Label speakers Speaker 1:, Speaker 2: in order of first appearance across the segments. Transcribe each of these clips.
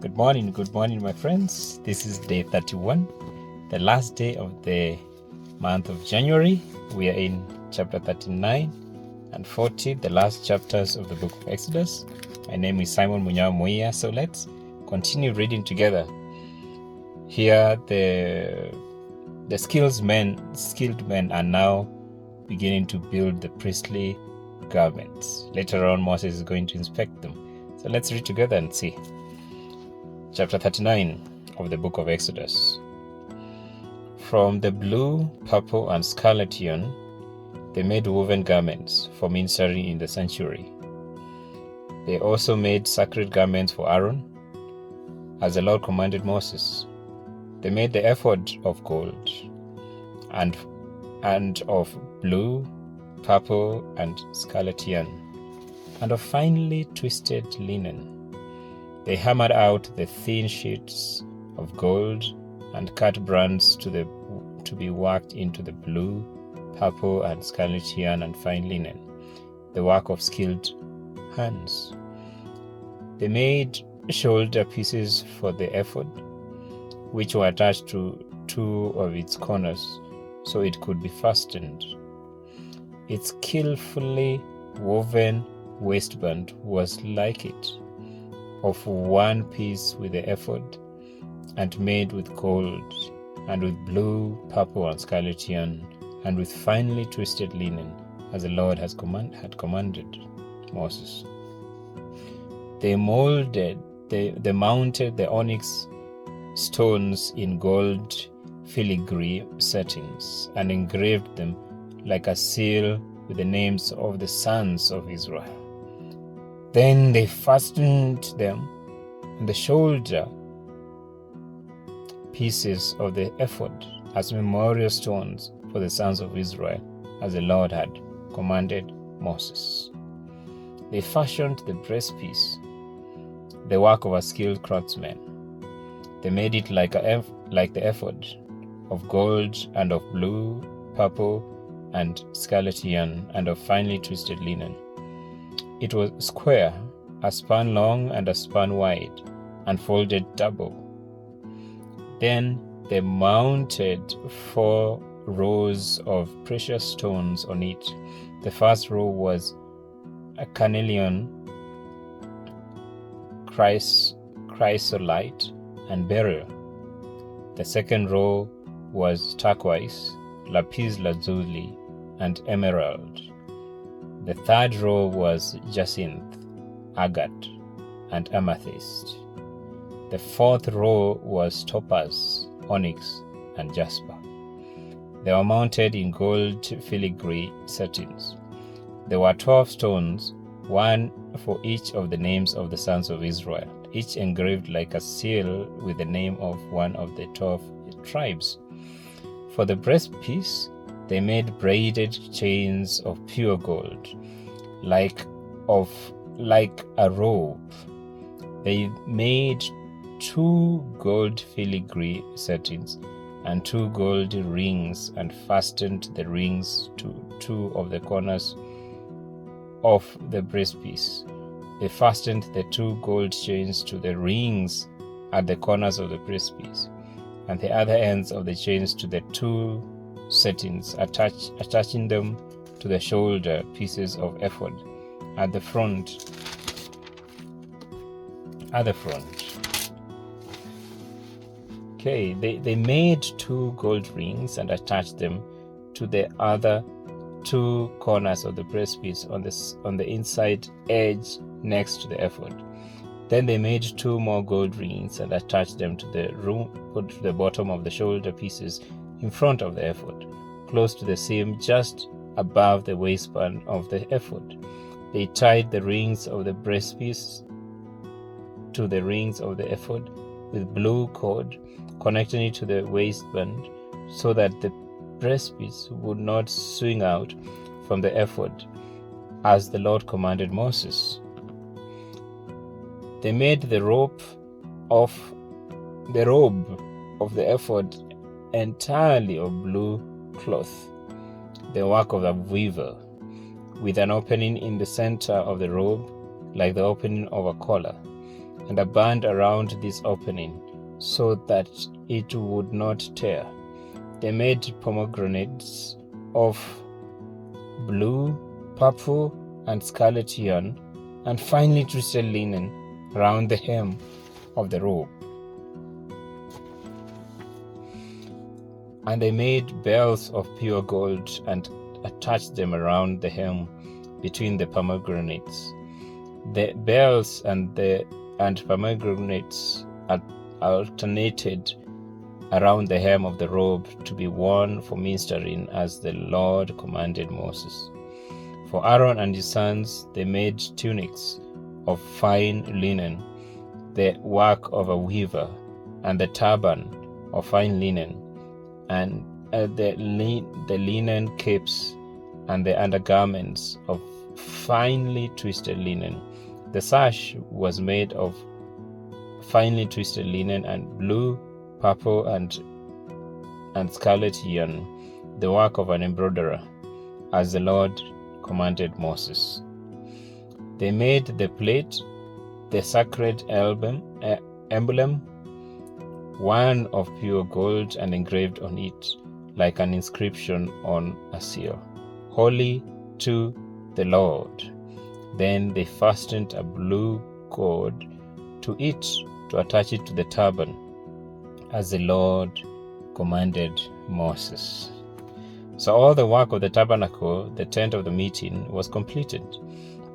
Speaker 1: Good morning, my friends. This is day 31, the last day of the month of January. We are in chapter 39 and 40, the last chapters of the book of Exodus. My name is Simon Munya, so let's continue reading together. Here, the skilled men are now beginning to build the priestly garments. Later on, Moses is going to inspect them. So let's read together and see. Chapter 39 of the book of Exodus. From the blue, purple, and scarlet yarn, they made woven garments for ministering in the sanctuary. They also made sacred garments for Aaron, as the Lord commanded Moses. They made the ephod of gold and of blue, purple, and scarlet yarn, and of finely twisted linen. They hammered out the thin sheets of gold and cut brands to be worked into the blue, purple, and scarlet yarn and fine linen, the work of skilled hands. They made shoulder pieces for the ephod, which were attached to two of its corners so it could be fastened. Its skillfully woven waistband was like it, of one piece with the ephod, and made with gold, and with blue, purple, and scarlet yarn, and with finely twisted linen, as the Lord had commanded Moses. They mounted the onyx stones in gold filigree settings, and engraved them like a seal with the names of the sons of Israel. Then they fastened them on the shoulder pieces of the ephod as memorial stones for the sons of Israel, as the Lord had commanded Moses. They fashioned the breastpiece, the work of a skilled craftsman. They made it like the ephod, of gold and of blue, purple, and scarlet yarn, and of finely twisted linen. It was square, a span long and a span wide, and folded double. Then they mounted 4 rows of precious stones on it. The first row was a carnelian, chrysolite, and beryl. The second row was turquoise, lapis lazuli, and emerald. The third row was jacinth, agate, and amethyst. The fourth row was topaz, onyx, and jasper. They were mounted in gold filigree settings. There were 12 stones, one for each of the names of the sons of Israel, each engraved like a seal with the name of one of the 12 tribes. For the breastpiece, they made braided chains of pure gold, like a robe. They made 2 gold filigree settings and 2 gold rings, and fastened the rings to 2 of the corners of the breastpiece. They fastened the 2 gold chains to the rings at the corners of the breastpiece, and the other ends of the chains to the 2 settings, attaching them to the shoulder pieces of ephod at the front. Okay, they made 2 gold rings and attached them to the other 2 corners of the breastpiece on the inside edge next to the ephod. Then they made 2 more gold rings and attached them to the bottom of the shoulder pieces in front of the ephod, close to the seam just above the waistband of the ephod. They tied the rings of the breastpiece to the rings of the ephod with blue cord, connecting it to the waistband so that the breastpiece would not swing out from the ephod, as the Lord commanded Moses. They made the robe of the ephod entirely of blue cloth, the work of a weaver, with an opening in the center of the robe like the opening of a collar. and a band around this opening, so that it would not tear. They made pomegranates of blue, purple, and scarlet yarn, and finely twisted linen round the hem of the robe. And they made bells of pure gold and attached them around the hem between the pomegranates. The bells and pomegranates alternated around the hem of the robe to be worn for ministering, as the Lord commanded Moses. For Aaron and his sons they made tunics of fine linen, the work of a weaver, and the turban of fine linen, and the linen capes, and the undergarments of finely twisted linen. The sash was made of finely twisted linen and blue, purple, and scarlet yarn, the work of an embroiderer, as the Lord commanded Moses. They made the plate, the sacred emblem, one of pure gold, and engraved on it, like an inscription on a seal, "Holy to the Lord." Then they fastened a blue cord to it to attach it to the turban, as the Lord commanded Moses. So all the work of the tabernacle, the tent of the meeting, was completed.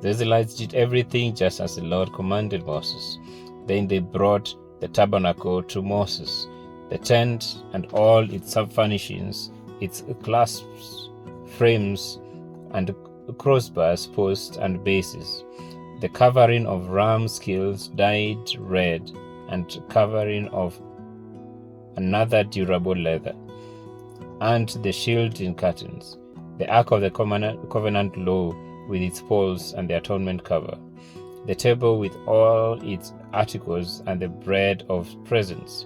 Speaker 1: The Israelites did everything just as the Lord commanded Moses. Then they brought the tabernacle to Moses, the tent and all its sub-furnishings, its clasps, frames, and crossbars, posts, and bases, the covering of ram skins dyed red, and covering of another durable leather, and the shielding curtains, the Ark of the Covenant law with its poles and the atonement cover, the table with all its articles and the bread of presence,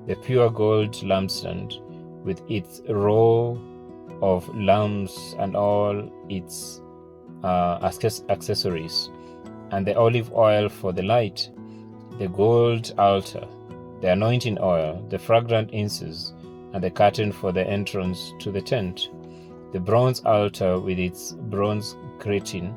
Speaker 1: the pure gold lampstand with its row of lamps and all its accessories, and the olive oil for the light, the gold altar, the anointing oil, the fragrant incense, and the curtain for the entrance to the tent, the bronze altar with its bronze grating,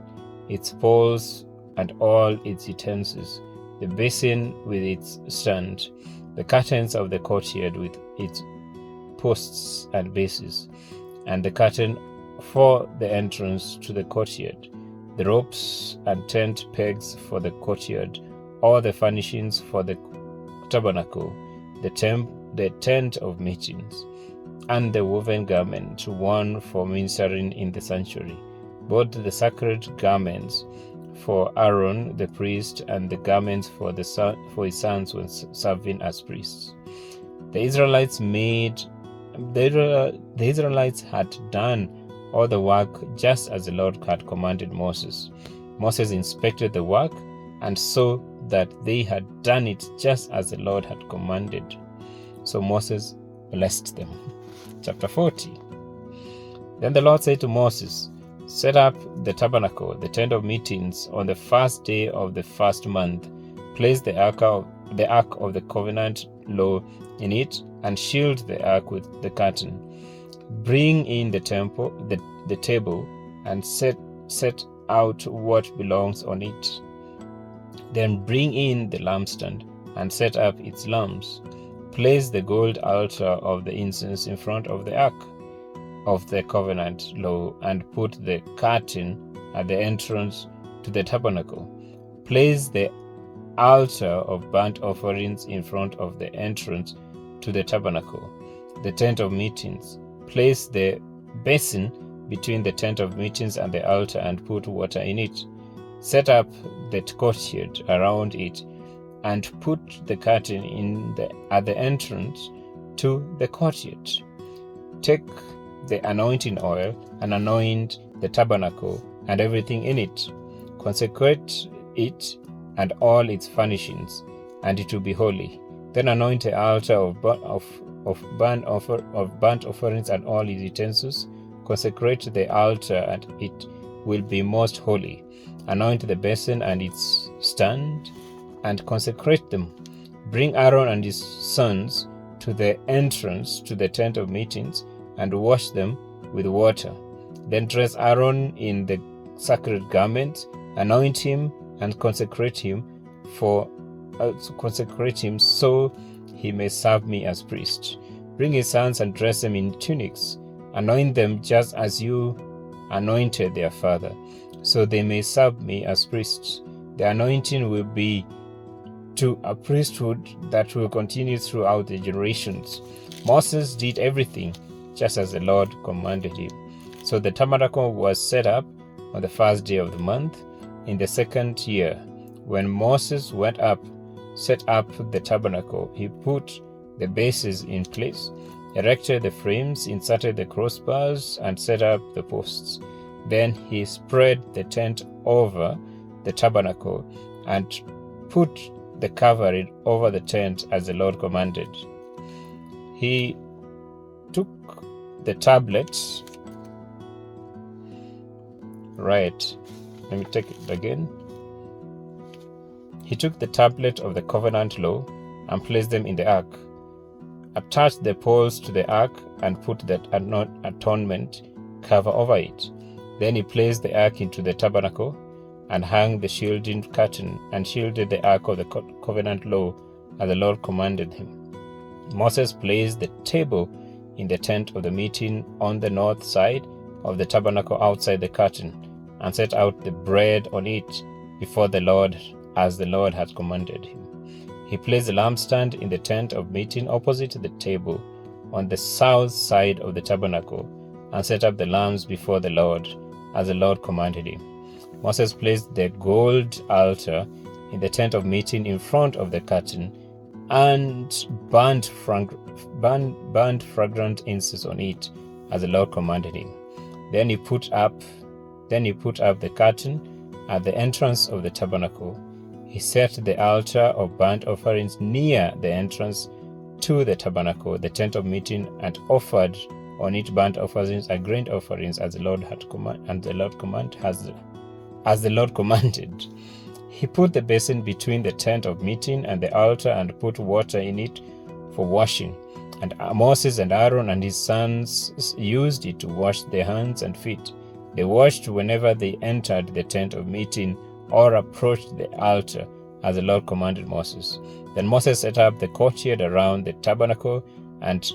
Speaker 1: its poles and all its utensils, the basin with its stand, the curtains of the courtyard with its posts and bases, and the curtain for the entrance to the courtyard, the ropes and tent pegs for the courtyard, all the furnishings for the tabernacle, the tent of meetings, and the woven garment worn for ministering in the sanctuary, both the sacred garments for Aaron the priest and the garments for his sons when serving as priests. The Israelites had done all the work just as the Lord had commanded Moses. Moses inspected the work and saw that they had done it just as the Lord had commanded. So Moses blessed them. Chapter 40. Then the Lord said to Moses, "Set up the tabernacle, the tent of meetings, on the first day of the first month. Place the ark of the covenant law in it, and shield the ark with the curtain. Bring in the table, and set out what belongs on it. Then bring in the lampstand, and set up its lamps. Place the gold altar of the incense in front of the ark of the covenant law, and put the curtain at the entrance to the tabernacle. Place the altar of burnt offerings in front of the entrance to the tabernacle, the tent of meetings. Place the basin between the tent of meetings and the altar, and put water in it. Set up the courtyard around it, and put the curtain at the entrance to the courtyard. Take the anointing oil and anoint the tabernacle and everything in it. Consecrate it and all its furnishings, and it will be holy. Then anoint the altar of burnt offerings and all its utensils. Consecrate the altar, and it will be most holy. Anoint the basin and its stand, and consecrate them. Bring Aaron and his sons to the entrance to the tent of meetings and wash them with water. Then dress Aaron in the sacred garment, anoint him and consecrate him so he may serve me as priest. Bring his sons and dress them in tunics. Anoint them just as you anointed their father, so they may serve me as priests. The anointing will be to a priesthood that will continue throughout the generations. Moses did everything just as the Lord commanded him. So the tabernacle was set up on the first day of the month in the second year. When Moses went up, set up the tabernacle, he put the bases in place, erected the frames, inserted the crossbars, and set up the posts. Then he spread the tent over the tabernacle and put the covering over the tent as the Lord commanded. He took the tablets. Right, let me take it again. He took the tablet of the covenant law and placed them in the ark, attached the poles to the ark, and put the atonement cover over it. Then he placed the ark into the tabernacle and hung the shielding curtain and shielded the ark of the covenant law as the Lord commanded him. Moses placed the table in the tent of the meeting on the north side of the tabernacle outside the curtain, and set out the bread on it before the Lord as the Lord had commanded him. He placed the lampstand in the tent of meeting opposite the table on the south side of the tabernacle, and set up the lamps before the Lord as the Lord commanded him. Moses placed the gold altar in the tent of meeting in front of the curtain, and burnt fragrant incense on it as the Lord commanded him. Then he put up the curtain at the entrance of the tabernacle. He set the altar of burnt offerings near the entrance to the tabernacle, the tent of meeting, and offered on it burnt offerings and grain offerings as the Lord had commanded. He put the basin between the tent of meeting and the altar and put water in it for washing. And Moses and Aaron and his sons used it to wash their hands and feet. They washed whenever they entered the tent of meeting or approached the altar, as the Lord commanded Moses. Then Moses set up the courtyard around the tabernacle and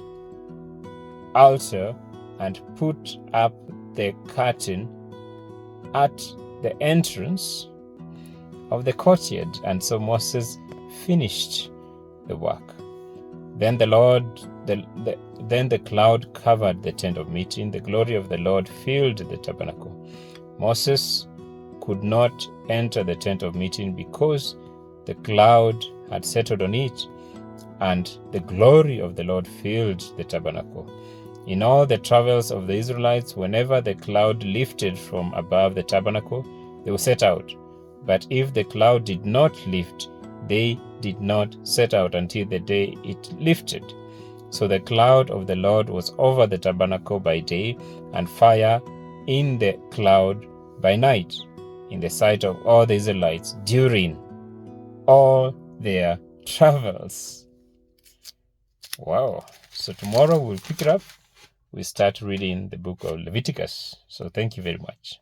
Speaker 1: altar and put up the curtain at the entrance of the courtyard. And so Moses finished the work. Then the cloud covered the tent of meeting. The glory of the Lord filled the tabernacle. Moses could not enter the tent of meeting because the cloud had settled on it, and the glory of the Lord filled the tabernacle. In all the travels of the Israelites, whenever the cloud lifted from above the tabernacle, they would set out. But if the cloud did not lift, they did not set out until the day it lifted. So the cloud of the Lord was over the tabernacle by day, and fire in the cloud by night, in the sight of all the Israelites during all their travels. Wow. So tomorrow we'll pick it up. We start reading the book of Leviticus. So thank you very much.